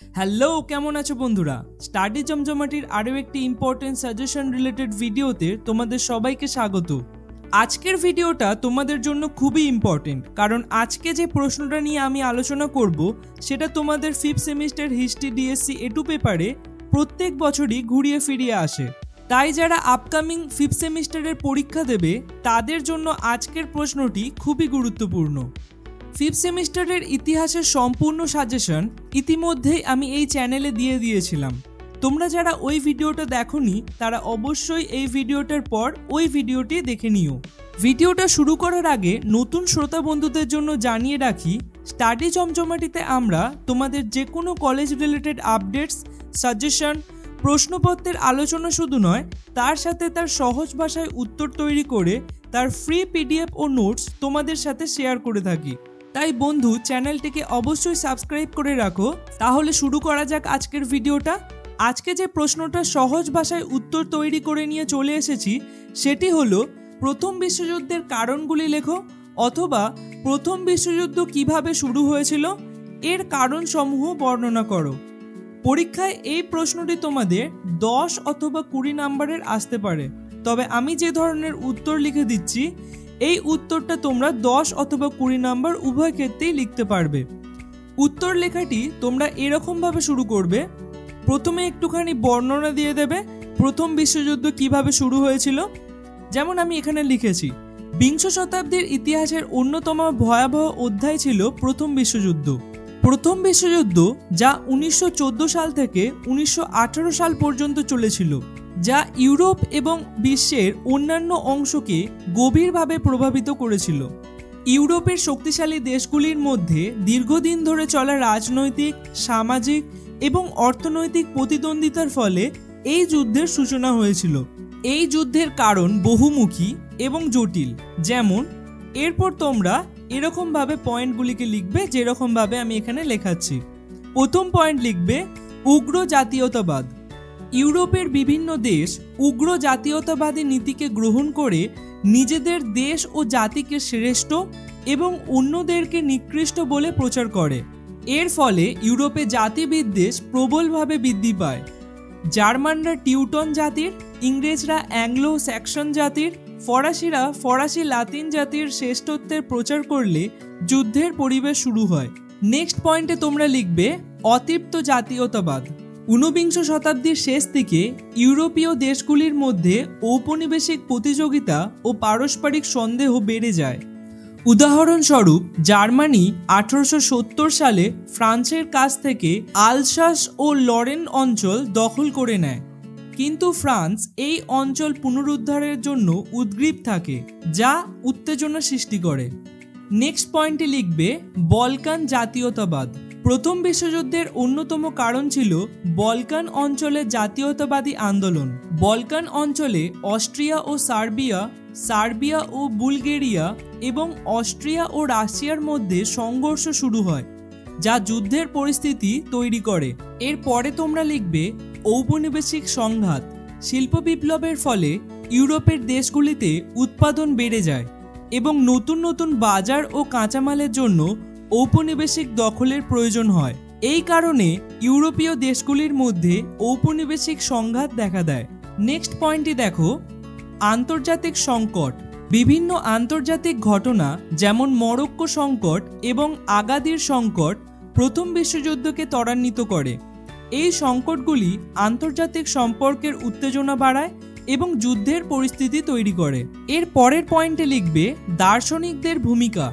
Hello, কেমন আছো বন্ধুরা? স্টাডি জমজমাটির আরও একটি ইম্পর্টেন্ট সাজেশন রিলেটেড ভিডিওতে তোমাদের সবাইকে স্বাগত। আজকের ভিডিওটা তোমাদের জন্য খুবই ইম্পর্টেন্ট, কারণ আজকে যে প্রশ্নটা নিয়ে আমি আলোচনা করব সেটা তোমাদের 5th semester history DSC A2 পেপারে প্রত্যেক বছরই ঘুরিয়ে ফিরিয়ে আসে। তাই যারা আপকামিং 5th সেমিস্টারের পরীক্ষা দেবে তাদের জন্য আজকের প্রশ্নটি খুবই গুরুত্বপূর্ণ। 5th সেমিস্টারের ইতিহাসের সম্পূর্ণ সাজেশন ইতিমধ্যেই আমি এই চ্যানেলে দিয়ে দিয়েছিলাম। তোমরা যারা ওই ভিডিওটা দেখোনি তারা অবশ্যই এই ভিডিওটার পর ওই ভিডিওটি দেখে নিও। ভিডিওটা শুরু করার আগে নতুন শ্রোতা বন্ধুদের জন্য জানিয়ে রাখি, স্টাডি জমজমাটিতে আমরা তোমাদের যে কোনো কলেজ রিলেটেড আপডেটস, সাজেশন, প্রশ্নপত্রের আলোচনা শুধু নয়, তার সাথে তার সহজ ভাষায় উত্তর তৈরি করে তার ফ্রি পিডিএফ ও নোটস তোমাদের সাথে শেয়ার করে থাকি। তাই বন্ধু, চ্যানেলটিকে অবশ্যই সাবস্ক্রাইব করে রাখো। তাহলে শুরু করা যাক আজকের ভিডিওটা। আজকে যে প্রশ্নটা সহজ ভাষায় উত্তর তৈরি করে নিয়ে চলে এসেছি সেটি হলো, প্রথম বিশ্বযুদ্ধের কারণগুলি লেখো, অথবা প্রথম বিশ্বযুদ্ধ কিভাবে শুরু হয়েছিল এর কারণসমূহ বর্ণনা করো। পরীক্ষায় এই প্রশ্নটি তোমাদের 10 অথবা 20 নাম্বারের আসতে পারে, তবে আমি যে ধরনের উত্তর লিখে দিচ্ছি এই উত্তরটা তোমরা 10 অথবা 20 নাম্বার উভয় ক্ষেত্রেই লিখতে পারবে। উত্তর লেখাটি তোমরা এরকমভাবে শুরু করবে। প্রথমে একটুখানি বর্ণনা দিয়ে দেবে প্রথম বিশ্বযুদ্ধ কিভাবে শুরু হয়েছিল। যেমন আমি এখানে লিখেছি, বিংশ শতাব্দীর ইতিহাসের অন্যতম ভয়াবহ অধ্যায় ছিল প্রথম বিশ্বযুদ্ধ। প্রথম বিশ্বযুদ্ধ, যা 1914 সাল থেকে 1918 সাল পর্যন্ত চলেছিল, যা ইউরোপ এবং বিশ্বের অন্যান্য অংশকে গভীরভাবে প্রভাবিত করেছিল। ইউরোপের শক্তিশালী দেশগুলির মধ্যে দীর্ঘদিন ধরে চলা রাজনৈতিক, সামাজিক এবং অর্থনৈতিক প্রতিদ্বন্দ্বিতার ফলে এই যুদ্ধের সূচনা হয়েছিল। এই যুদ্ধের কারণ বহুমুখী এবং জটিল। যেমন, এরপর তোমরা এরকমভাবে পয়েন্টগুলিকে লিখবে যেরকমভাবে আমি এখানে লেখাচ্ছি। প্রথম পয়েন্ট লিখবে উগ্র জাতীয়তাবাদ। ইউরোপের বিভিন্ন দেশ উগ্র জাতীয়তাবাদী নীতিকে গ্রহণ করে নিজেদের দেশ ও জাতিকে শ্রেষ্ঠ এবং অন্যদেরকে নিকৃষ্ট বলে প্রচার করে। এর ফলে ইউরোপে জাতিবিদ্বেষ প্রবলভাবে বৃদ্ধি পায়। জার্মানরা টিউটন জাতির, ইংরেজরা অ্যাংলো স্যাক্সন জাতির, ফরাসিরা ফরাসি লাতিন জাতির শ্রেষ্ঠত্বের প্রচার করলে যুদ্ধের পরিবেশ শুরু হয়। নেক্সট পয়েন্টে তোমরা লিখবে অতৃপ্ত জাতীয়তাবাদ। 19বিংশ শতাব্দীর শেষ দিকে ইউরোপীয় দেশগুলির মধ্যে ঔপনিবেশিক প্রতিযোগিতা ও পারস্পরিক সন্দেহ বেড়ে যায়। উদাহরণস্বরূপ, জার্মানি 1870 সালে ফ্রান্সের কাছ থেকে আলসাস ও লরেন অঞ্চল দখল করে নেয়, কিন্তু ফ্রান্স এই অঞ্চল পুনরুদ্ধারের জন্য উদ্গ্রীব থাকে, যা উত্তেজনা সৃষ্টি করে। নেক্সট পয়েন্টে লিখবে বলকান জাতীয়তাবাদ। প্রথম বিশ্বযুদ্ধের অন্যতম কারণ ছিল বলকান অঞ্চলের জাতীয়তাবাদী আন্দোলন। বলকান অঞ্চলে অস্ট্রিয়া ও সার্বিয়া ও বুলগেরিয়া এবং অস্ট্রিয়া ও রাশিয়ার মধ্যে সংঘর্ষ শুরু হয়, যা যুদ্ধের পরিস্থিতি তৈরি করে। এরপরে তোমরা লিখবে ঔপনিবেশিক সংঘাত। শিল্প বিপ্লবের ফলে ইউরোপের দেশগুলিতে উৎপাদন বেড়ে যায় এবং নতুন নতুন বাজার ও কাঁচামালের জন্য ঔপনিবেশিক দখলের প্রয়োজন হয়। এই কারণে ইউরোপীয় দেশগুলির মধ্যে ঔপনিবেশিক সংঘাত দেখা দেয়। নেক্সট পয়েন্টটি দেখো, আন্তর্জাতিক সংকট। বিভিন্ন আন্তর্জাতিক ঘটনা যেমন মরক্কো সংকট এবং আগাদির সংকট প্রথম বিশ্বযুদ্ধকে ত্বরান্বিত করে। এই সংকটগুলি আন্তর্জাতিক সম্পর্কের উত্তেজনা বাড়ায় এবং যুদ্ধের পরিস্থিতি তৈরি করে। এর পরের পয়েন্টে লিখবে দার্শনিকদের ভূমিকা।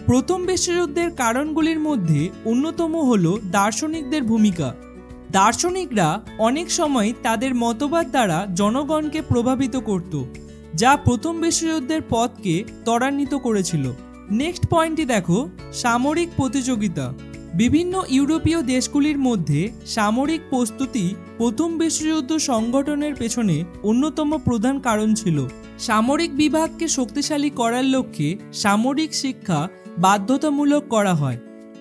প্রথম বিশ্বযুদ্ধের কারণগুলির মধ্যে অন্যতম হল দার্শনিকদের ভূমিকা। দার্শনিকরা অনেক সময় তাদের মতবাদ দ্বারা জনগণকে প্রভাবিত করত, যা প্রথম বিশ্বযুদ্ধের পথকে ত্বরান্বিত করেছিল। নেক্সট পয়েন্টটি দেখো, সামরিক প্রতিযোগিতা। বিভিন্ন ইউরোপীয় দেশগুলির মধ্যে সামরিক প্রস্তুতি প্রথম বিশ্বযুদ্ধ সংগঠনের পেছনে অন্যতম প্রধান কারণ ছিল। সামরিক বিভাগকে শক্তিশালী করার লক্ষ্যে সামরিক শিক্ষা বাধ্যতামূলক করা হয়।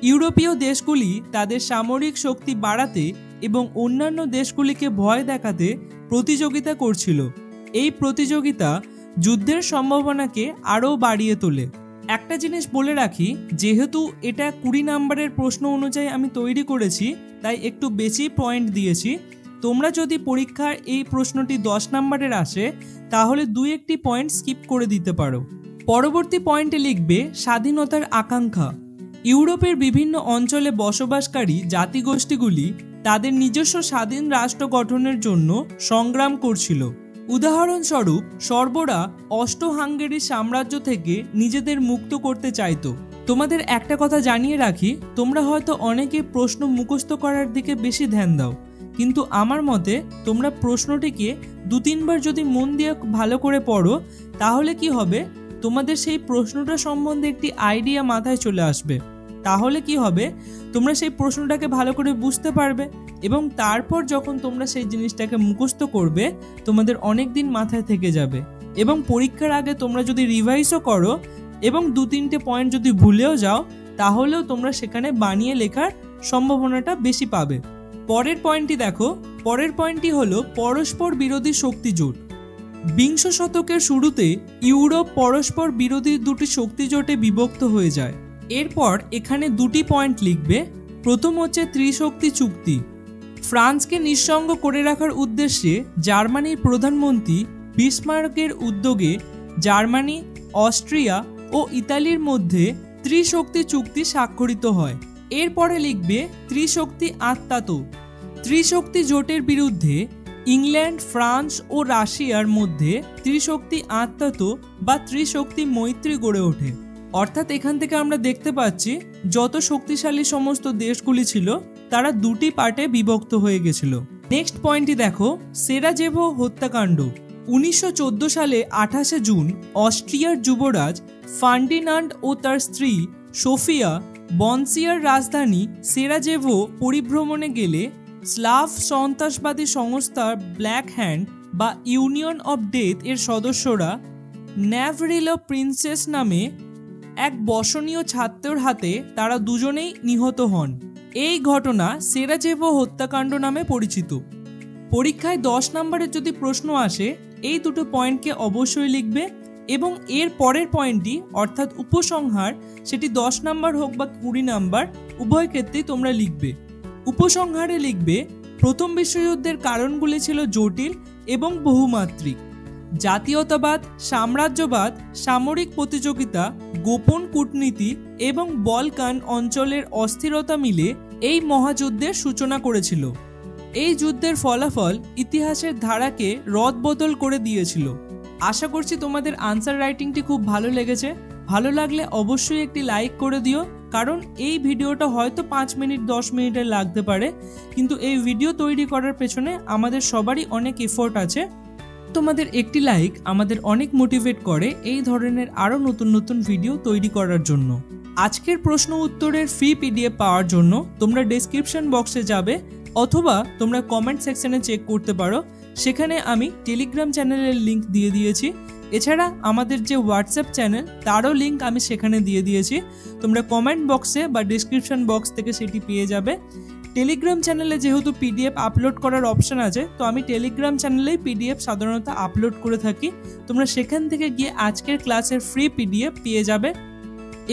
ইউরোপীয় দেশগুলি তাদের সামরিক শক্তি বাড়াতে এবং অন্যান্য দেশগুলিকে ভয় দেখাতে প্রতিযোগিতা করছিল। এই প্রতিযোগিতা যুদ্ধের সম্ভাবনাকে আরও বাড়িয়ে তোলে। একটা জিনিস বলে রাখি, যেহেতু এটা 20 নম্বরের প্রশ্ন অনুযায়ী আমি তৈরি করেছি, তাই একটু বেশি পয়েন্ট দিয়েছি। তোমরা যদি পরীক্ষার এই প্রশ্নটি 10 নম্বরের আসে তাহলে 2-1টি পয়েন্ট স্কিপ করে দিতে পারো। পরবর্তী পয়েন্টে লিখবে স্বাধীনতার আকাঙ্ক্ষা। ইউরোপের বিভিন্ন অঞ্চলে বসবাসকারী জাতিগোষ্ঠীগুলি তাদের নিজস্ব স্বাধীন রাষ্ট্র গঠনের জন্য সংগ্রাম করছিল। উদাহরণস্বরূপ সর্বরা অস্ট্রো-হাঙ্গেরির সাম্রাজ্য থেকে নিজেদের মুক্ত করতে চাইতো। তোমাদের একটা কথা জানিয়ে রাখি, তোমরা হয়তো অনেকে প্রশ্ন মুখস্থ করার দিকে বেশি ধ্যান দাও, কিন্তু আমার মতে তোমরা প্রশ্নটিকে 2-3 বার যদি মন দিয়ে ভালো করে পড়ো তাহলে কি হবে, তোমাদের সেই প্রশ্নটা সম্বন্ধে একটি আইডিয়া মাথায় চলে আসবে। তাহলে কি হবে, তোমরা সেই প্রশ্নটাকে ভালো করে বুঝতে পারবে এবং তারপর যখন তোমরা সেই জিনিসটাকে মুখস্থ করবে তোমাদের অনেক দিন মাথায় থেকে যাবে। এবং পরীক্ষার আগে তোমরা যদি রিভাইজও করো এবং 2-3টে পয়েন্ট যদি ভুলেও যাও তাহলেও তোমরা সেখানে বানিয়ে লেখার সম্ভাবনাটা বেশি পাবে। পরের পয়েন্টটি দেখো। পরের পয়েন্টটি হলো পরস্পর বিরোধী শক্তি জোট। বিংশ শতকের শুরুতে ইউরোপ পরস্পর বিরোধী দুটি শক্তি জোটে বিভক্ত হয়ে যায়। এরপর এখানে 2টি পয়েন্ট লিখবে। প্রথম হচ্ছে ত্রিশক্তি চুক্তি। ফ্রান্সকে নিঃসঙ্গ করে রাখার উদ্দেশ্যে জার্মানির প্রধানমন্ত্রী বিসমার্কের উদ্যোগে জার্মানি, অস্ট্রিয়া ও ইতালির মধ্যে ত্রিশক্তি চুক্তি স্বাক্ষরিত হয়। এরপরে লিখবে ত্রিশক্তি আত্মাত। ত্রিশক্তি জোটের বিরুদ্ধে ইংল্যান্ড, ফ্রান্স ও রাশিয়ার মধ্যে ত্রিশক্তি আত্মাত বা ত্রিশক্তি মৈত্রী গড়ে ওঠে। অর্থাৎ এখান থেকে আমরা দেখতে পাচ্ছি যত শক্তিশালী সমস্ত দেশগুলি ছিল তারা 2টি পার্টে বিভক্ত হয়ে গেছিল। নেক্সট পয়েন্টটি দেখো, সেরাজেভো হত্যাকাণ্ড। 1914 সালে 28শে জুন অস্ট্রিয়ার যুবরাজ ফার্ডিনান্ড ও তার স্ত্রী সোফিয়া বনসিয়ার রাজধানী সেরাজেভো পরিভ্রমণে গেলে স্লাভ সন্ত্রাসবাদী সংস্থা ব্ল্যাক হ্যান্ড বা ইউনিয়ন অফ ডেথ এর সদস্যরা ন্যাভরিলো প্রিন্সেস নামে এক বসনীয় ছাত্রের হাতে তারা দুজনেই নিহত হন। এই ঘটনা সেরাজেভো হত্যাকাণ্ড নামে পরিচিত। পরীক্ষায় 10 নম্বরের যদি প্রশ্ন আসে এই 2টো পয়েন্টকে অবশ্যই লিখবে এবং এর পরের পয়েন্টটি অর্থাৎ উপসংহার, সেটি 10 নম্বর হোক বা 20 নম্বর উভয় ক্ষেত্রেই তোমরা লিখবে। উপসংহারে লিখবে প্রথম বিশ্বযুদ্ধের কারণগুলি ছিল জটিল এবং বহুমাত্রিক। জাতীয়তাবাদ, সাম্রাজ্যবাদ, সামরিক প্রতিযোগিতা, গোপন কূটনীতি এবং বলকান অঞ্চলের অস্থিরতা মিলে এই মহাযুদ্ধের সূচনা করেছিল। এই যুদ্ধের ফলাফল ইতিহাসের ধারাকে রদবদল করে দিয়েছিল। আশা করছি তোমাদের আনসার রাইটিংটি খুব ভালো লেগেছে। ভালো লাগলে অবশ্যই একটি লাইক করে দিও, কারণ এই ভিডিওটা হয়তো 5 মিনিট 10 মিনিটের লাগতে পারে, কিন্তু এই ভিডিও তৈরি করার পেছনে আমাদের সবারই অনেক এফোর্ট আছে। তোমাদের একটি লাইক আমাদের অনেক মোটিভেট করে এই ধরনের আরও নতুন নতুন ভিডিও তৈরি করার জন্য। আজকের প্রশ্ন উত্তরের ফ্রি পিডিএফ পাওয়ার জন্য তোমরা ডেসক্রিপশন বক্সে যাবে অথবা তোমরা কমেন্ট সেকশনে চেক করতে পারো, সেখানে আমি টেলিগ্রাম চ্যানেলের লিঙ্ক দিয়ে দিয়েছি। এছাড়া আমাদের যে হোয়াটসঅ্যাপ চ্যানেল তারও লিঙ্ক আমি সেখানে দিয়ে দিয়েছি, তোমরা কমেন্ট বক্সে বা ডেসক্রিপশন বক্স থেকে সেটি পেয়ে যাবে। টেলিগ্রাম চ্যানেলে যেহেতু পিডিএফ আপলোড করার অপশান আছে, তো আমি টেলিগ্রাম চ্যানেলেই পিডিএফ সাধারণত আপলোড করে থাকি। তোমরা সেখান থেকে গিয়ে আজকের ক্লাসের ফ্রি পিডিএফ পেয়ে যাবে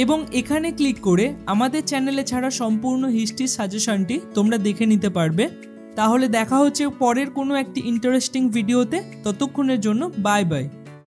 এবং এখানে ক্লিক করে আমাদের চ্যানেলে ছাড়া সম্পূর্ণ হিস্ট্রি সাজেশনটি তোমরা দেখে নিতে পারবে। তাহলে দেখা হচ্ছে পরের কোনো একটি ইন্টারেস্টিং ভিডিওতে। ততক্ষণের জন্য বাই বাই।